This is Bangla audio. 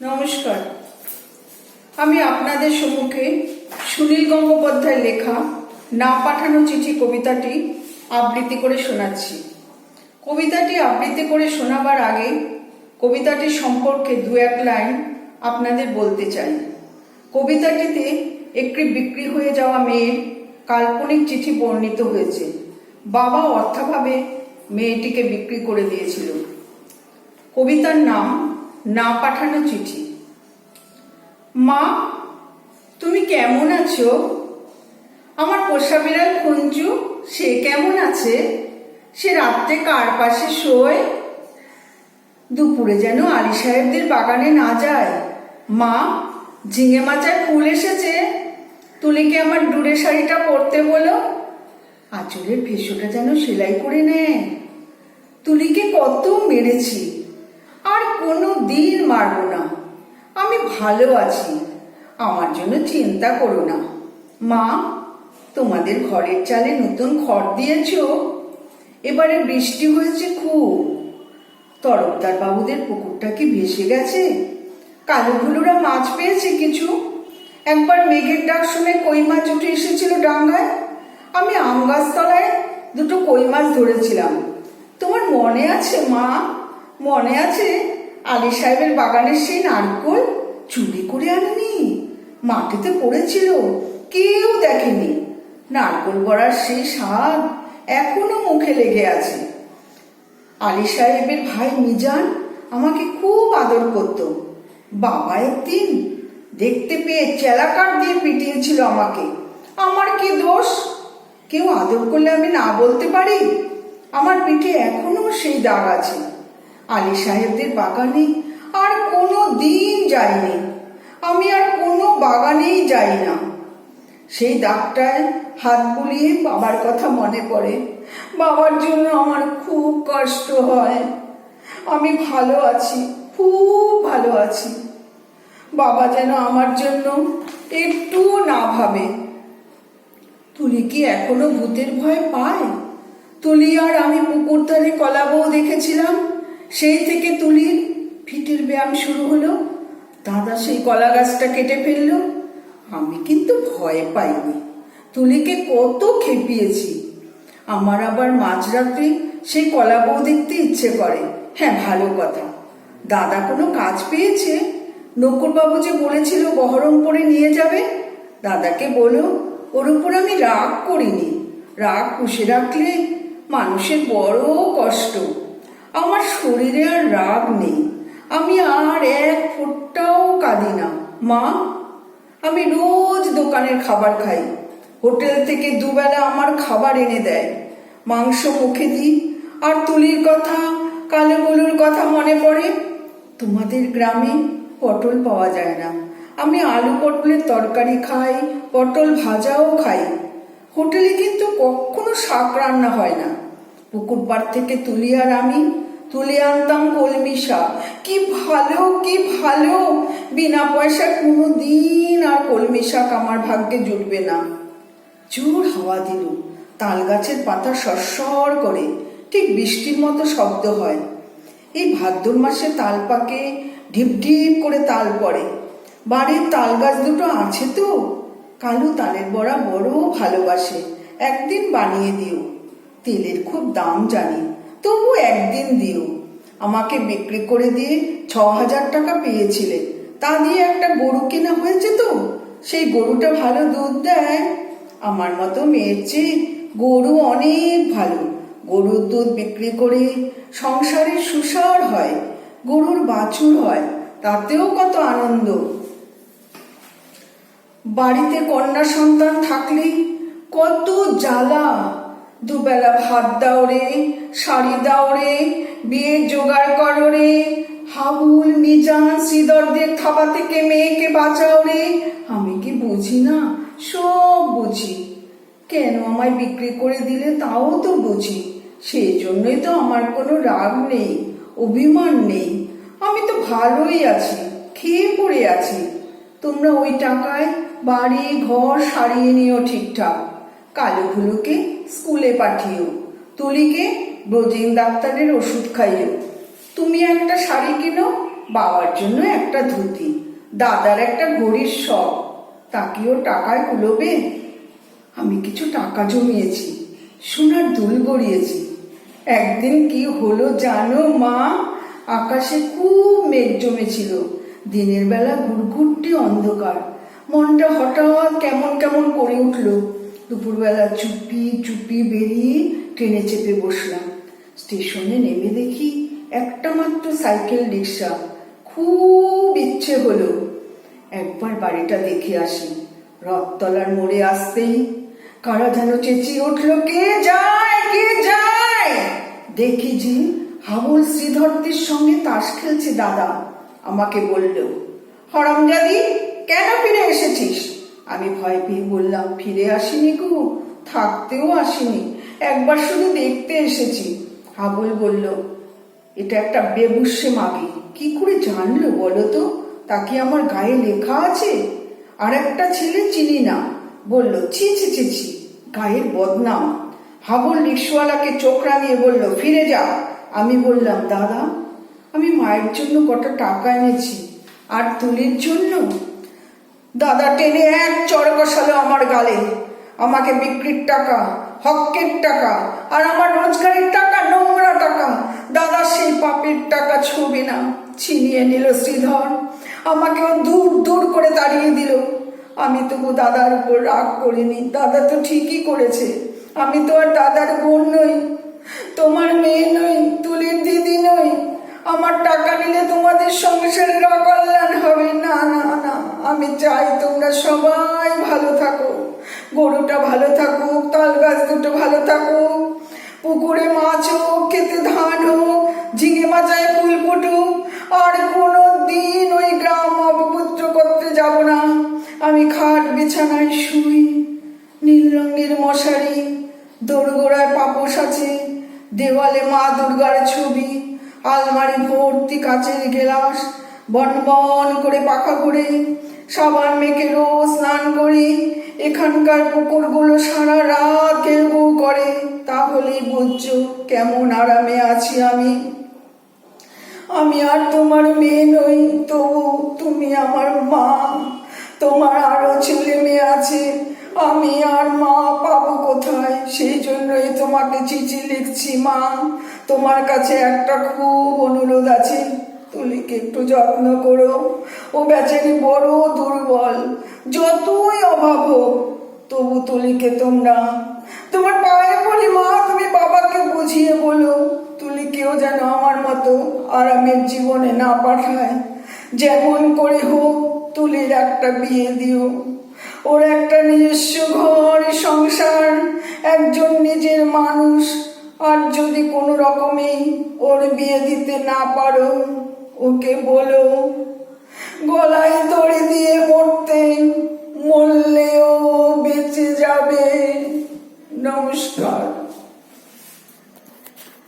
নমস্কার, আমি আপনাদের সম্মুখে সুনীল গঙ্গোপাধ্যায়ের লেখা না পাঠানো চিঠি কবিতাটি আবৃত্তি করে শোনাচ্ছি। কবিতাটি আবৃত্তি করে শোনাবার আগে কবিতাটি সম্পর্কে দু এক লাইন আপনাদের বলতে চাই। কবিতাটিতে একটি বিক্রি হয়ে যাওয়া মেয়ের কাল্পনিক চিঠি বর্ণিত হয়েছে। বাবা অর্থাভাবে মেয়েটিকে বিক্রি করে দিয়েছিল। কবিতার নাম না পাঠানো চিঠি। মা, তুমি কেমন আছো? আমার পোষা বিড়াল খঞ্জু, সে কেমন আছে? সে রাত্রে কার পাশে শোয়? দুপুরে যেন আলী সাহেবদের বাগানে না যায়। মা, ঝিঙে মাচায় ফুল এসেছে, তুলিকে আমার ডুরে শাড়িটা পরতে বলো। আঁচলের ভেষোটা যেন সেলাই করে নেয়। তুলিকে কত মেরেছি, আর কোনো দিন মারব না। আমি ভালো আছি, আমার জন্য চিন্তা করো না। মা, তোমাদের ঘরের চালে নতুন খড় দিয়েছ। এবারে বৃষ্টি হয়েছে খুব। তরফদার বাবুদের পুকুরটা কি ভেসে গেছে? কালো ভুলুরা মাছ পেয়েছে কিছু। একবার মেঘের ডাক শুনে কই মাছ উঠে এসেছিল ডাঙ্গায়। আমি আম গাছতলায় দুটো কই মাছ ধরেছিলাম। তোমার মনে আছে মা? মনে আছে আলী সাহেবের বাগানের সেই নারকোল চুরি করে আনিনি? মাটিতে পড়েছিল, কেউ দেখেনি। নারকোল বড়ার সেই স্বাদ এখনো মুখে লেগে আছে। আলী সাহেবের ভাই মিজান আমাকে খুব আদর করত। বাবা একদিন দেখতে পেয়ে চেলাকার দিয়ে পিটিয়েছিল আমাকে। আমার কি দোষ? কেউ আদর করলে আমি না বলতে পারি? আমার পিঠে এখনো সেই দাগ আছে। আলী সাহেবদের বাগানে আর কোনো দিন যাইনি। আমি আর কোনো বাগানেই যাই না। সেই দাগটায় হাত বুলিয়ে বাবার কথা মনে পড়ে। বাবার জন্য আমার খুব কষ্ট হয়। আমি ভালো আছি, খুব ভালো আছি। বাবা যেন আমার জন্য একটু না ভাবে। তুলি কি এখনো ভূতের ভয় পায়? তুলি আর আমি পুকুর ধারে কলা বউ দেখেছিলাম। সেই থেকে তুলির ফিটের ব্যায়াম শুরু হলো। দাদা সেই কলা গাছটা কেটে ফেললো। আমি কিন্তু ভয় পাইনি। তুলিকে কত খেপিয়েছি। আমার আবার মাঝরাত্রি সেই কলা বউ দেখতে ইচ্ছে করে। হ্যাঁ, ভালো কথা, দাদা কোনো কাজ পেয়েছে। নকুরবাবু যে বলেছিল বহরমপুরে নিয়ে যাবে। দাদাকে বলো ওর উপর আমি রাগ করিনি। রাগ পুষে রাখলে মানুষের বড় কষ্ট। আমার শরীরে আর রাগ নেই। আমি আর এক ফোঁটাও কাঁদি না। মা, আমি রোজ দোকানের খাবার খাই। হোটেল থেকে দুবেলা আমার খাবার এনে দেয়। মাংস মুখে দিই। আর তুলির কথা, কালো গলুর কথা মনে পড়ে। তোমাদের গ্রামে পটল পাওয়া যায় না। আমি আলু পটলের তরকারি খাই, পটল ভাজাও খাই। হোটেলে কিন্তু কখনো শাক রান্না হয় না। পুকুর পাড় থেকে তুলি আর আমি তুলে আনতাম কলমি শাক। কি ভালো, কি ভালো! বিনা পয়সায় কোনো দিন আর কলমি শাক আমার ভাগ্যে জুটবে না। জোর হাওয়া দিল, তাল গাছের পাতা সরসর করে, ঠিক বৃষ্টির মতো শব্দ হয়। এই ভাদ্র মাসে তাল পাকে, ঢিপ ঢিপ করে তাল পড়ে। বাড়ির তাল গাছ দুটো আছে তো। কালু তালের বড়া বড় ভালোবাসে। একদিন বানিয়ে দিও। তেলের খুব দাম জানি, তবু একদিন দিও। আমাকে বিক্রি করে দিয়ে 6,000 টাকা পেয়েছিলে। তা দিয়ে একটা গরু কেনা হয়েছে তো। সেই গরুটা ভালো দুধ দেয়। আমার মতো মেয়ের চেয়ে গরু অনেক ভালো। গরুর দুধ বিক্রি করে সংসারের সুসার হয়। গরুর বাছুর হয়, তাতেও কত আনন্দ। বাড়িতে কন্যা সন্তান থাকলেই কত জ্বালা। দুবেলা ভাত দাও রে, শাড়ি দাও রে, বিয়ের জোগাড় করো রে, হাবুল মিজান শ্রীধরদের থাবা থেকে মেয়েকে বাঁচাও রে। আমি কি বুঝি না? সব বুঝি। কেন আমায় বিক্রি করে দিলে তাও তো বুঝি। সেই জন্যই তো আমার কোনো রাগ নেই, অভিমান নেই। আমি তো ভালোই আছি, খেয়ে পড়ে আছি। তোমরা ওই টাকায় বাড়ি ঘর সারিয়ে নিও ঠিকঠাক। কালো ভুলুকে স্কুলে পাঠিও। তুলিকে ব্রোজিন ডাক্তারের ওষুধ খাইও। তুমি একটা শাড়ি কিনো, বাবার জন্য একটা ধুতি, দাদার একটা ঘড়ির শখ, তাকেও টাকায় কুলোবে। আমি কিছু টাকা জমিয়েছি, সোনার দুল গড়িয়েছি। একদিন কি হলো জানো মা? আকাশে খুব মেঘ জমেছিল, দিনের বেলা ঘুরঘুরটি অন্ধকার। মনটা হঠাৎ কেমন কেমন করে উঠল। দুপুরবেলা চুপি চুপি বেরিয়ে ট্রেনে চেপে বসলাম। স্টেশনে নেমে দেখি একটা মাত্র সাইকেল রিক্সা। খুব ইচ্ছে হলো একবার বাড়িটা দেখে আসি। রথতলার মোড়ে আসতেই কারা যেন চেঁচিয়ে উঠল, কে যায়, কে যায়? দেখি যে হাবুল শ্রীধরদের সঙ্গে তাস খেলছে দাদা। আমাকে বলল, হরামজাদি, কেন ফিরে এসেছিস? আমি ভয় পেয়ে বললাম, ফিরে আসিনি গো, থাকতেও আসিনি, একবার শুধু দেখতে এসেছি। হাবুল বলল, এটা একটা বেবুসে মাগি। কি করে জানলো বলো তো? তা কি আমার গায়ে লেখা আছে? আর একটা ছেলে চিনি না, বলল, ছি ছি ছি ছি, গায়ের বদনাম। হাবুল রিক্সাওয়ালাকে চোখ রাঙিয়ে বলল, ফিরে যা। আমি বললাম, দাদা, আমি মায়ের জন্য কটা টাকা এনেছি, আর তুলির জন্য। দাদা টেনে এক চড় কষালো আমার গালে। আমাকে বিক্রির টাকা, হকের টাকা, আর আমার রোজগারের টাকা, নোংরা টাকা। দাদা সেই পাপের টাকা ছবি না, ছিনিয়ে নিল শ্রীধর। আমাকেও দূর দূর করে তাড়িয়ে দিল। আমি তবু দাদার উপর রাগ করিনি। দাদা তো ঠিকই করেছে। আমি তো আর দাদার বোন নই, তোমার মেয়ে নই, তুলির দিদি নই। আমার টাকা নিলে তোমাদের সংসারের অকল্যাণ হবে। না না না, আমি চাই তোমরা সবাই ভালো থাকো, গরুটা ভালো থাকুক, তাল গাছ দুটো ভালো থাকুক, পুকুরে মাছ হোক, খেতে ধান হোক, ঝিঙে মাচায় ফুল ফুটুক। আর কোনো দিন ওই গ্রাম অপবিত্র করতে যাব না। আমি খাট বিছানায় শুই, নীল রঙের মশারি, দোরগোড়ায় পাপোশ আছে, দেওয়ালে মা দুর্গার ছবি, আলমারি ভর্তি কাচের গ্লাস, বন বন করে পাখা করে সাবান মেখে রোজ স্নান করি। এখানকার পুকুরগুলো সারা রাত ঘেউ ঘেউ করে। তাহলেই বুঝছো কেমন আরামে আছি আমি। আমি আর তোমার মেয়ে নই, তবু তুমি আমার মা। তোমার আরো ছেলে মেয়ে আছে, আমি আর মা পাবো কোথায়? সেই জন্যই তোমাকে চিঠি লিখছি মা। তোমার কাছে একটা খুব অনুরোধ আছে, তুলিকে একটু যত্ন করো। ও বেচারি বড় দুর্বল, যতই অভাব হোক তবু তুলিকে তোমার পায়ে পড়ি মা। তুমি বাবাকে বুঝিয়ে বলো, তুলিকেও যেন আমার মতো আরামের জীবনে না পাঠায়। যেমন করে হোক তুলির একটা বিয়ে দিও। ওর একটা নিজস্ব ঘর, সংসার, একজন নিজের মানুষ। আর যদি কোনো রকমেই ওর বিয়ে দিতে না পারো, ওকে বলো গলায় দড়ি দিয়ে মরতে, মরলে